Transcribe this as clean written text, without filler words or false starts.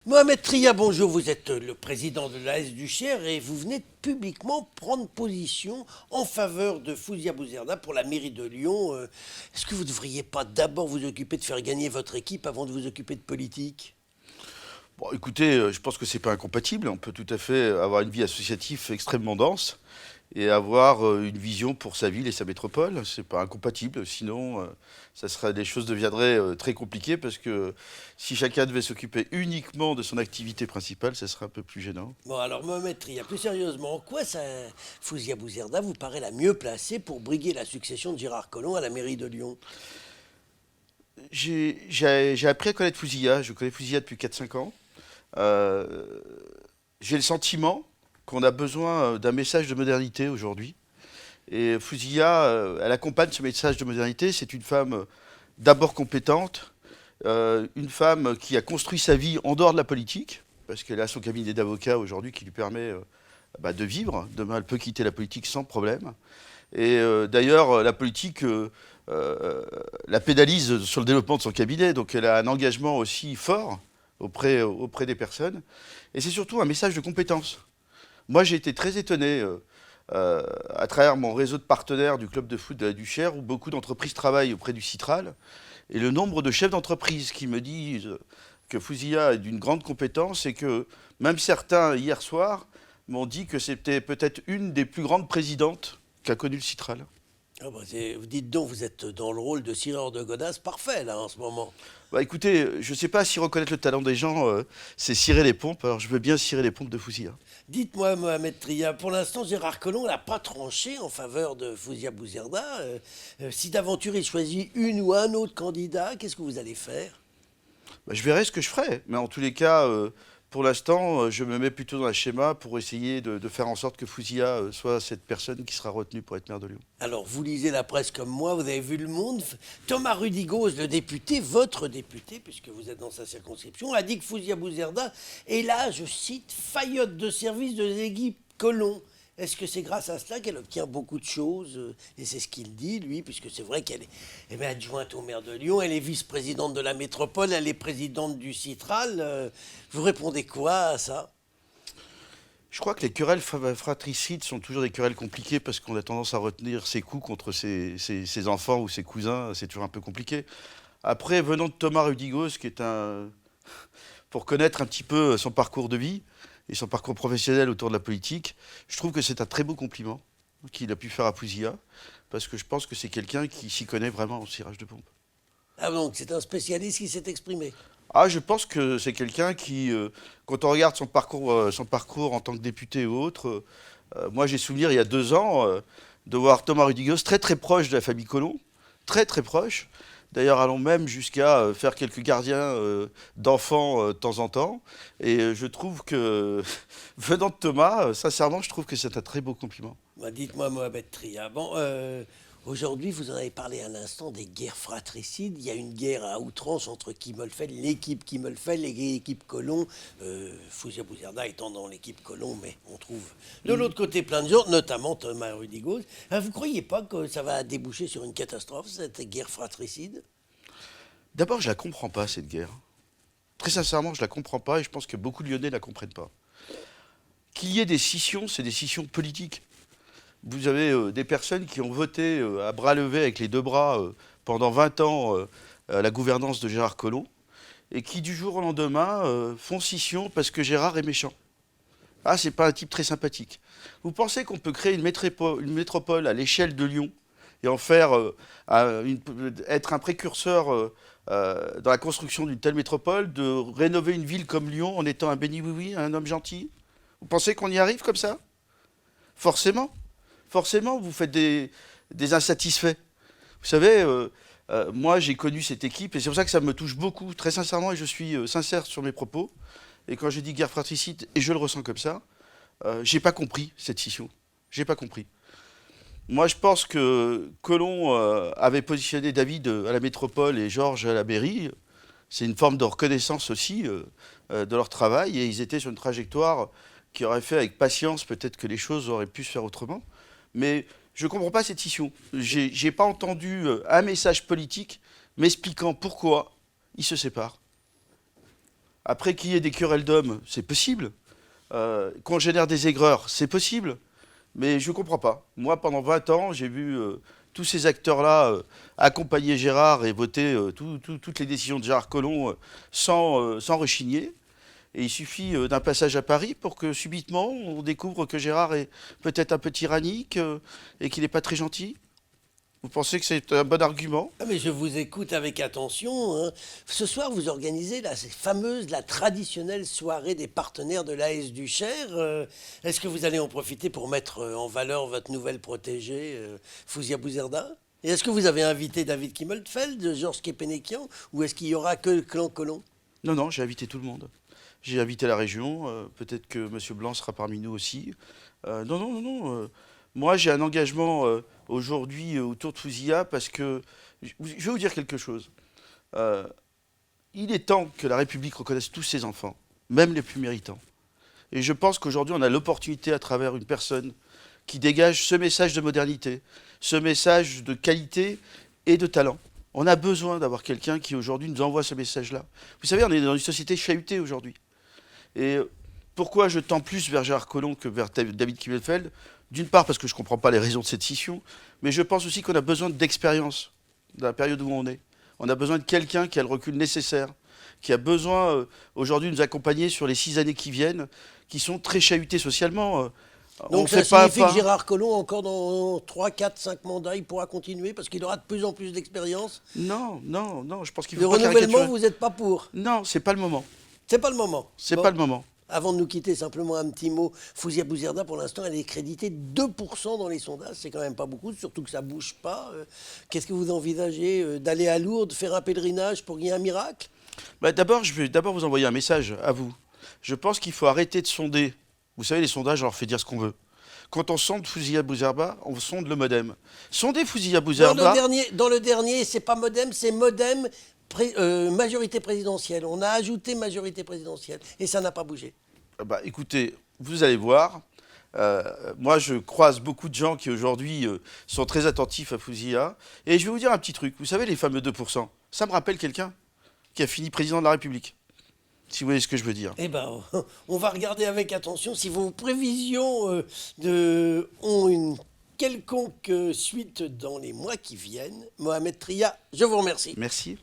Mohamed Tria, bonjour, vous êtes le président de l'AS du Cher et vous venez de publiquement prendre position en faveur de Fouzia Bouzerda pour la mairie de Lyon. Est-ce que vous ne devriez pas d'abord vous occuper de faire gagner votre équipe avant de vous occuper de politique? Bon, écoutez, je pense que c'est pas incompatible. On peut tout à fait avoir une vie associative extrêmement dense et avoir une vision pour sa ville et sa métropole. C'est pas incompatible. Sinon, les choses deviendraient très compliquées parce que si chacun devait s'occuper uniquement de son activité principale, ça serait un peu plus gênant. Bon, alors Mohamed Tria, plus sérieusement, en quoi Fouzia Bouzerda vous paraît la mieux placée pour briguer la succession de Gérard Collomb à la mairie de Lyon? J'ai appris à connaître Fouzia. Je connais Fouzia depuis 4 5 ans. Euh, j'ai le sentiment qu'on a besoin d'un message de modernité aujourd'hui. Et Fouzia, elle accompagne ce message de modernité. C'est une femme d'abord compétente, une femme qui a construit sa vie en dehors de la politique, parce qu'elle a son cabinet d'avocat aujourd'hui qui lui permet de vivre. Demain, elle peut quitter la politique sans problème. Et d'ailleurs, la politique la pénalise sur le développement de son cabinet, donc elle a un engagement aussi fort auprès des personnes. Et c'est surtout un message de compétence. Moi, j'ai été très étonné à travers mon réseau de partenaires du club de foot de la Duchère, où beaucoup d'entreprises travaillent auprès du Citral, et le nombre de chefs d'entreprise qui me disent que Fouzia est d'une grande compétence et que même certains, hier soir, m'ont dit que c'était peut-être une des plus grandes présidentes qu'a connue le Citral. Ah bah, vous dites donc, vous êtes dans le rôle de Cyril de Godas parfait là en ce moment. Bah écoutez, je ne sais pas si reconnaître le talent des gens, c'est cirer les pompes. Alors je veux bien cirer les pompes de Fouzia. Dites-moi, Mohamed Tria, pour l'instant, Gérard Collomb n'a pas tranché en faveur de Fouzia Bouzerda. Si d'aventure il choisit une ou un autre candidat, qu'est-ce que vous allez faire? Bah, je verrai ce que je ferai. Mais en tous les cas, pour l'instant, je me mets plutôt dans un schéma pour essayer de faire en sorte que Fouzia soit cette personne qui sera retenue pour être maire de Lyon. Alors, vous lisez la presse comme moi, vous avez vu Le Monde. Thomas Rudigoz, le député, votre député, puisque vous êtes dans sa circonscription, a dit que Fouzia Bouzerda est là, je cite, faillotte de service de l'équipe Collomb. Est-ce que c'est grâce à cela qu'elle obtient beaucoup de choses? Et c'est ce qu'il dit, lui, puisque c'est vrai qu'elle est adjointe au maire de Lyon, elle est vice-présidente de la métropole, elle est présidente du Citral. Vous répondez quoi à ça? Je crois que les querelles fratricides sont toujours des querelles compliquées parce qu'on a tendance à retenir ses coups contre ses enfants ou ses cousins. C'est toujours un peu compliqué. Après, venant de Thomas Rudigoz, qui est un... pour connaître un petit peu son parcours de vie et son parcours professionnel autour de la politique, je trouve que c'est un très beau compliment qu'il a pu faire à Fouzia, parce que je pense que c'est quelqu'un qui s'y connaît vraiment en cirage de pompe. Ah donc, c'est un spécialiste qui s'est exprimé. Ah, je pense que c'est quelqu'un qui, quand on regarde son parcours en tant que député ou autre, moi j'ai souvenir il y a 2 ans de voir Thomas Rudigoz très très proche de la famille Collomb, très très proche. D'ailleurs, allons même jusqu'à faire quelques gardiens d'enfants de temps en temps. Et je trouve que, venant de Thomas, sincèrement, je trouve que c'est un très beau compliment. Bah, dites-moi, Mohamed Tria. Bon, aujourd'hui, vous en avez parlé à l'instant des guerres fratricides. Il y a une guerre à outrance entre Kimmelfeld, l'équipe Kimmelfeld, l'équipe Collomb. Fouzia Bouzerda étant dans l'équipe Collomb, mais on trouve de l'autre côté plein de gens, notamment Thomas Rudigoz. Vous ne croyez pas que ça va déboucher sur une catastrophe, cette guerre fratricide? D'abord, je la comprends pas, cette guerre. Très sincèrement, je la comprends pas et je pense que beaucoup de Lyonnais ne la comprennent pas. Qu'il y ait des scissions, c'est des scissions politiques. Vous avez des personnes qui ont voté à bras levés avec les 2 bras pendant 20 ans la gouvernance de Gérard Collomb et qui du jour au lendemain font scission parce que Gérard est méchant. Ah, c'est pas un type très sympathique. Vous pensez qu'on peut créer une métropole à l'échelle de Lyon et en faire être un précurseur dans la construction d'une telle métropole, de rénover une ville comme Lyon en étant un béni oui-oui, un homme gentil? Vous pensez qu'on y arrive comme ça? Forcément. Forcément, vous faites des insatisfaits. Vous savez, moi j'ai connu cette équipe et c'est pour ça que ça me touche beaucoup, très sincèrement, et je suis sincère sur mes propos. Et quand je dis guerre fratricide, et je le ressens comme ça, j'ai pas compris cette scission. J'ai pas compris. Moi je pense que Colomb avait positionné David à la métropole et Georges à la mairie. C'est une forme de reconnaissance aussi de leur travail et ils étaient sur une trajectoire qui aurait fait avec patience peut-être que les choses auraient pu se faire autrement. Mais je ne comprends pas cette scission. J'ai pas entendu un message politique m'expliquant pourquoi ils se séparent. Après, qu'il y ait des querelles d'hommes, c'est possible. Qu'on génère des aigreurs, c'est possible. Mais je ne comprends pas. Moi, pendant 20 ans, j'ai vu tous ces acteurs-là accompagner Gérard et voter toutes les décisions de Gérard Collomb sans rechigner. Et il suffit d'un passage à Paris pour que subitement on découvre que Gérard est peut-être un peu tyrannique et qu'il n'est pas très gentil. Vous pensez que c'est un bon argument? Ah, mais je vous écoute avec attention, hein. Ce soir, vous organisez ces fameuses, la traditionnelle soirée des partenaires de l'AS du Cher. Est-ce que vous allez en profiter pour mettre en valeur votre nouvelle protégée, Fouzia Bouzerda? Et est-ce que vous avez invité David Kimmelfeld, Georges Kepenekian, ou est-ce qu'il n'y aura que le clan Colomb? Non, non, j'ai invité tout le monde. J'ai invité la région. Peut-être que M. Blanc sera parmi nous aussi. Non, non, non, non. Moi, j'ai un engagement aujourd'hui autour de Fouzia parce que je vais vous dire quelque chose. Il est temps que la République reconnaisse tous ses enfants, même les plus méritants. Et je pense qu'aujourd'hui, on a l'opportunité, à travers une personne qui dégage ce message de modernité, ce message de qualité et de talent. On a besoin d'avoir quelqu'un qui, aujourd'hui, nous envoie ce message-là. Vous savez, on est dans une société chahutée aujourd'hui. Et pourquoi je tends plus vers Gérard Collomb que vers David Kimmelfeld? D'une part, parce que je ne comprends pas les raisons de cette scission, mais je pense aussi qu'on a besoin d'expérience dans la période où on est. On a besoin de quelqu'un qui a le recul nécessaire, qui a besoin aujourd'hui de nous accompagner sur les 6 années qui viennent, qui sont très chahutées socialement. Donc ça signifie que Gérard Collomb, encore dans 3, 4, 5 mandats, il pourra continuer parce qu'il aura de plus en plus d'expérience? Non, non, non, je pense qu'il faut pas caricaturer. Le renouvellement, vous n'êtes pas pour? Non, c'est pas le moment. C'est pas le moment. C'est pas le moment. Avant de nous quitter, simplement un petit mot. Fouzia Bouzerda, pour l'instant, elle est créditée 2% dans les sondages. C'est quand même pas beaucoup, surtout que ça bouge pas. Qu'est-ce que vous envisagez? D'aller à Lourdes, faire un pèlerinage pour qu'il y ait un miracle? D'abord, je vais vous envoyer un message à vous. Je pense qu'il faut arrêter de sonder. Vous savez, les sondages, on leur fait dire ce qu'on veut. Quand on sonde Fouzia Bouzerda, on sonde le modem. Sondez Fouzia Bouzerda. Dans le dernier, c'est pas modem, c'est modem. Majorité présidentielle. On a ajouté majorité présidentielle et ça n'a pas bougé. Écoutez, vous allez voir. Moi, je croise beaucoup de gens qui aujourd'hui sont très attentifs à Fouzia. Et je vais vous dire un petit truc. Vous savez, les fameux 2%, ça me rappelle quelqu'un qui a fini président de la République. Si vous voyez ce que je veux dire. Eh bien, on va regarder avec attention si vos prévisions ont une quelconque suite dans les mois qui viennent. Mohamed Tria, je vous remercie. Merci.